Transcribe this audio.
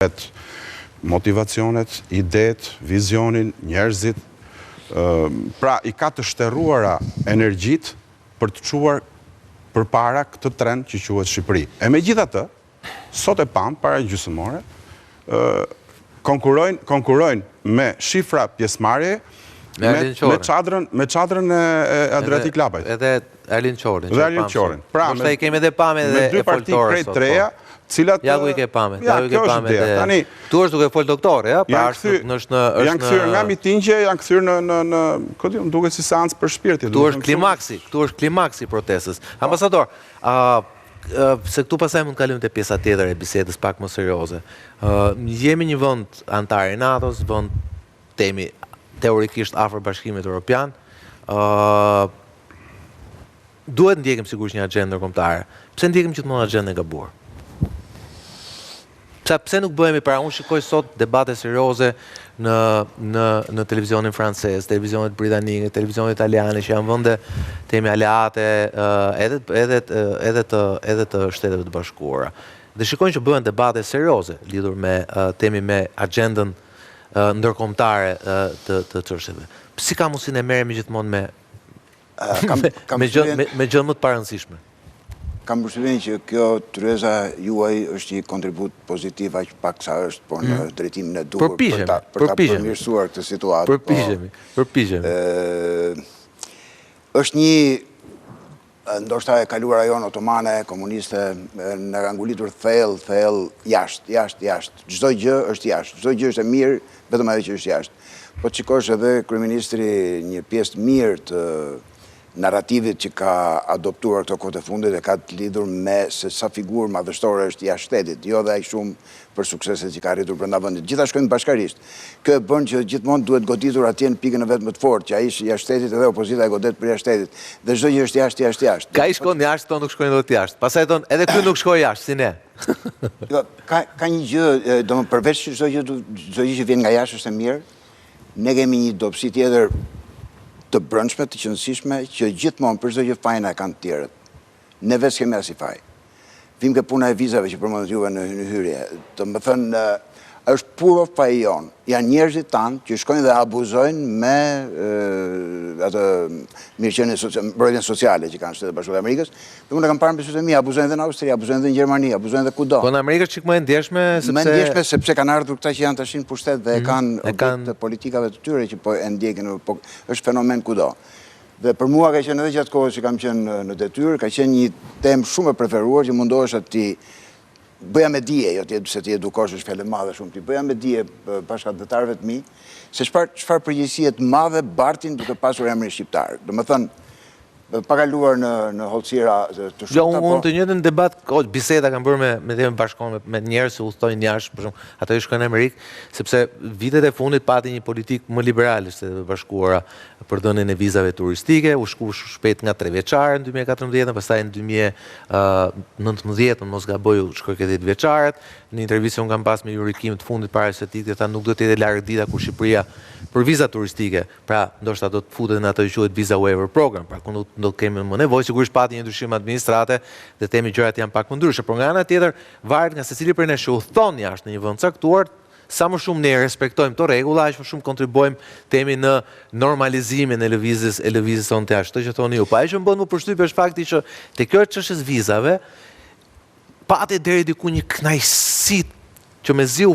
motivacionet, idet, vizionin, njerëzit, pra i ka të shtërruara energjit për të quar për para këtë trend që quhet Shqipëri. E me gjitha të, sot e pam, para gjysmore, konkurojnë me shifra pjesëmarrje me çadrën e Adriatic Lapajt. Edhe Erlin Qorin. Dhe Erlin Qorin. Pra, me kemi dhe pame dhe dy parti krejt treja, cilat... Ja ku i ke pame. Ja, kjo është ideja. Tani, tu është duke fol doktore, ja? Janë kthyer nga mitingje, janë kthyer në këtë duket si seancë për shpirtin. Këtu është klimaksi i protestës. Ambasador, se këtu pasaj mund kalim të pjesa tjetër e bisedës pak më serioze. Jemi një vend antar i NATO-s, vend temi teorikisht afër Bashkimit Evropian. Duhet ndjekim sigurisht një agjendë ndërkombëtare. Pse ndjekim gjithmonë agjendën e gabuar? Pse nuk bëhemi para? Unë shikoj sot debate serioze në televizionin francez, televizionet britanike, televizionet italiane, që janë vende temi aleate edhe të Shteteve të Bashkuara. Dhe shikojnë që bëhen debate serioze lidhur me temi me agjendën ndërkombëtare të çështjeve. Si ka mundësinë e merremi gjithmonë me gjë më të parëndësishme? Kam përshtypjen që kjo tryeza juaj është një kontribut pozitiv aq pak sa është, por në drejtimin e duhur për ta përmirësuar këtë situatë. Përpiqemi. Është një ndoshta e kaluara jonë otomane, komuniste, në ka ngulitur thellë jashtë. Çdo gjë është jashtë. Çdo gjë është e mirë, vetëm ajo që është jashtë. Po shikosh edhe kryeministri një pjesë të mirë të narrativit që ka adoptuar këto kohë të fundit e ka të lidhur me se sa figurë madhështore është jashtë shtetit, jo dhe aq shumë për sukseset që ka arritur brenda vendit. Gjitha shkojnë bashkarisht. Kjo e bën që gjithmonë duhet goditur atje në pikën e vet më të fortë, që ai është jashtë shtetit edhe opozita e godet për jashtë shtetit. Dhe çdo gjë është jashtë. Ka i shkon jashtë, tonë nuk shkojnë dot jashtë. Pastaj tonë edhe ky nuk shkoi jashtë, si ne. Ka një gjë, domethënë përveç që çdo gjë që vjen nga jashtë është e mirë, ne kemi një dobësi tjetër të brendshme, të qëndësishme, që gjithmonë për çdo gjë fajna e kanë të tjerët. Ne vetë kemi as i faj. Vim ke puna e vizave që përmendet juve në hyrje. Domethënë është puro faji jon. Janë njerëzit tanë që shkojnë dhe abuzojnë me atë mbrojtjen sociale që kanë Shtetet Bashkuara të Amerikës. Dhe unë kam parë me sytë e mi, abuzojnë dhe në Austri, abuzojnë dhe në Gjermani, abuzojnë dhe kudo. Po në Amerikë është çik më e ndjeshme sepse kanë ardhur këta që janë tashin në pushtet dhe kanë objekt të politikave të tyre që po e ndjekin, është fenomen kudo. Dhe për mua ka qenë edhe gjatë kohës që kam qenë në detyrë, ka qenë një temë shumë e preferuar që mundohesha ti bëja me dije, jo se ti edukosh është fjallë madhe shumë, ti bëja me dije bashkëdhetarëve të mi, se çfarë përgjegjësie të madhe bartin duke pasur emrin shqiptar. Domethënë, pa kaluar në hollësira të shumta. Jo, unë të njëjtën debat, biseda kam bërë me temën bashkëkohore me njerëz që udhtojnë jashtë, për shembull, ato që shkojnë në Amerikë, sepse vitet e fundit pati një politikë më liberale Shtetet e Bashkuara për dhënien e vizave turistike, u shku shpejt nga 3 vjeçare në 2014, pastaj në 2019, mos gaboj, u shkoi ke 10 vjeçaret. Në intervistë unë kam pas me Jurikim të fundit para se ti tha nuk do të jetë larg dita kur Shqipëria për viza turistike, pra ndoshta do të futet në ato që quhet Visa Waiver Program, pra ku do të kemi më nevojë, sigurisht pati një ndryshim administrate dhe temi gjërat janë pak më ndryshe, por nga ana tjetër varet nga secili prej nesh që udhton jashtë në një vend caktuar, sa më shumë ne respektojmë këto rregulla, aq më shumë kontribuojmë temi në normalizimin e lëvizjes tonë të jashtë, që thoni ju. Pa që më bën më përshtypje është fakti që te kjo çështës vizave pati deri diku një kënaqësi që mezi u